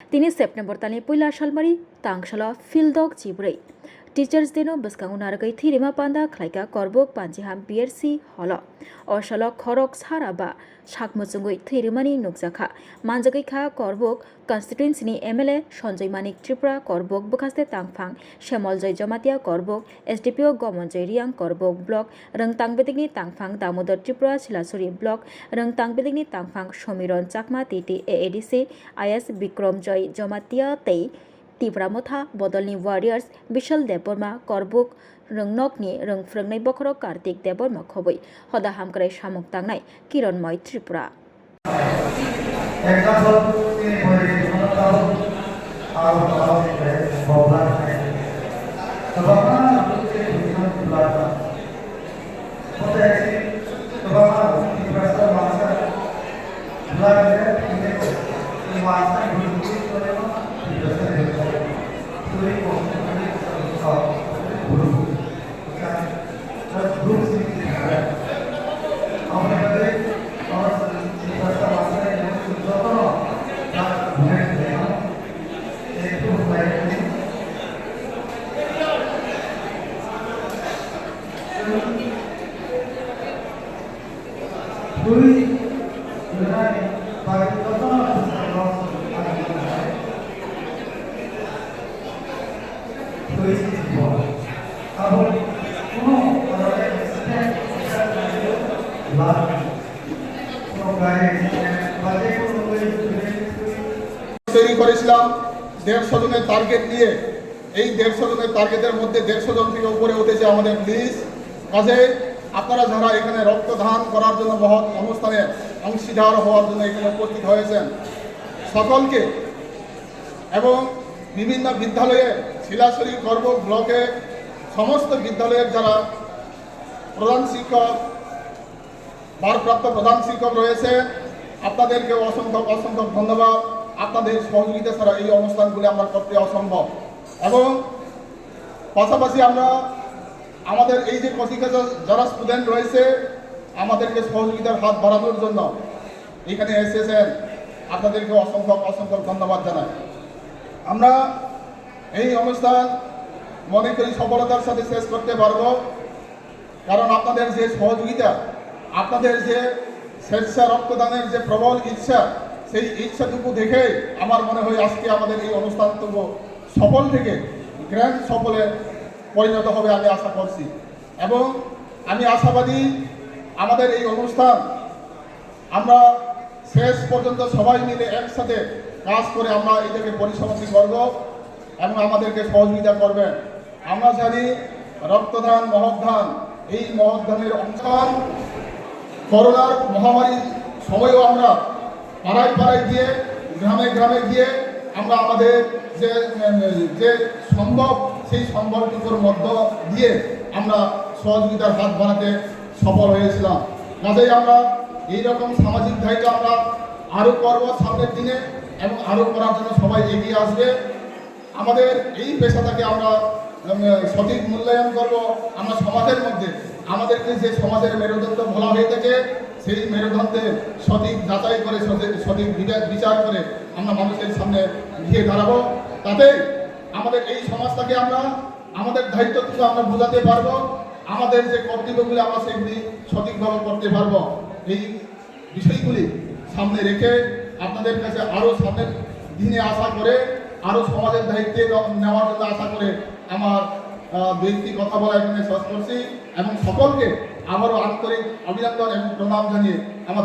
Tini September tani puila shalmari tangshala fildog chibrei. Teachers Dino Baskangu Naragai Thirima Panda Klaika Korbok Panjiham PRC Holo Orshala Korok Saraba Shakmutsungui Thirimani Nukzaka Manjagai Kha Korbok Constituency ni MLA Sonjay Manik Tripura Korbok Bukaste Tangphang Shemoljai Jamatia Korbok SDPO Gomonjai Riang Korbok Block Rengtang Bedingni Tangphang Damodar Tripura Silasuri Block Rengtang Bedingni Tangphang Shomiron Chakma TT AADC IS Bikrom Joy Jamatia Tei Tibramotha Bodolni Warriors Bishal Deborma Korbuk Rungnokni Rungfrungnai Bokhoro Kartik Deborma Khoboi Hoda Hamkrai Shamuk Tangnai Kironmoy Tripura তৈরি করেছিলাম 150 জনের target নিয়ে। এই 150 জনের টার্গেটের মধ্যে 150 জন থেকে উপরে উঠেছে আমাদের পুলিশ। কাজে আপনারা যারা এখানে রক্তদান করার জন্য মহৎ অনুষ্ঠানে অংশীদার হওয়ার জন্য এখানে উপস্থিত হয়েছেন সকলকে এবং বিভিন্ন বিদ্যালয়ে শিলাছড়ি করবক ব্লকে সমস্ত বিদ্যালয়ের যারা প্রধান শিক্ষক ভারপ্রাপ্ত প্রধান শিক্ষক রয়েছে আপনাদেরকে অসংখ্য অসংখ্য ধন্যবাদ। আপনাদের সহযোগিতা ছাড়া এই অনুষ্ঠানগুলি আমরা করতে অসম্ভব। এবং পাশাপাশি আমরা আমাদের এই যে কচিকাঁচা যারা স্টুডেন্ট রয়েছে আমাদেরকে সহযোগিতার হাত বাড়ানোর জন্য এখানে এসেছেন আপনাদেরকে অসংখ্য অসংখ্য ধন্যবাদ জানাই। আমরা এই অনুষ্ঠান মনে করি সফলতার সাথে শেষ করতে পারব, কারণ আপনাদের যে সহযোগিতা, আপনাদের যে স্বেচ্ছা রক্তদানের যে প্রবল ইচ্ছা, সেই ইচ্ছাটুকু দেখে আমার মনে হয় আজকে আমাদের এই অনুষ্ঠানটুকু সফল থেকে গ্র্যান্ড সফলে পরিণত হবে আমি আশা করছি। এবং আমি আশাবাদী আমাদের এই অনুষ্ঠান আমরা শেষ পর্যন্ত সবাই মিলে একসাথে কাজ করে আমরা এটাকে পরিসমাপ্তি করব এবং আমাদেরকে সহযোগিতা করবেন। আমরা জানি রক্তদান মহৎদান, এই মহৎদানের অংশগ্রহণ করোনার মহামারীর সময়ও আমরা পাড়ায় পাড়ায় গিয়ে গ্রামে গ্রামে গিয়ে আমরা আমাদের যে যে সম্ভব সেই সম্ভবটুকুর মধ্য দিয়ে আমরা সহযোগিতার হাত বাড়াতে সফল হয়েছিলাম। কাজেই আমরা এইরকম সামাজিক দায়িত্ব আমরা আরও করব সামনের দিনে এবং আরও করার জন্য সবাই এগিয়ে আসবে। আমাদের এই পেশাটাকে আমরা সঠিক মূল্যায়ন করব। আমরা সমাজের মধ্যে আমাদেরকে যে সমাজের মেরুদণ্ড বলা হয়ে থাকে সেই মেরুদণ্ডের সঠিক যাচাই করে সঠিক বিচার করে আমরা মানুষের সামনে গিয়ে দাঁড়াবো। তাতে আমাদের এই সমাজটাকে আমরা আমাদের দায়িত্বটুকু আমরা বোঝাতে পারবো, আমাদের যে কর্তব্যগুলি আমরা সেগুলি সঠিকভাবে করতে পারবো। এই বিষয়গুলি সামনে রেখে আপনাদের কাছে আরও সামনের দিনে আশা করে আরও সমাজের দায়িত্বে নেওয়ার জন্য আশা করে আমার ব্যক্তি কথা বলা এখানে শেষ করছি এবং সকলকে আবারও আন্তরিক অভিনন্দন এবং প্রণাম জানিয়ে আমার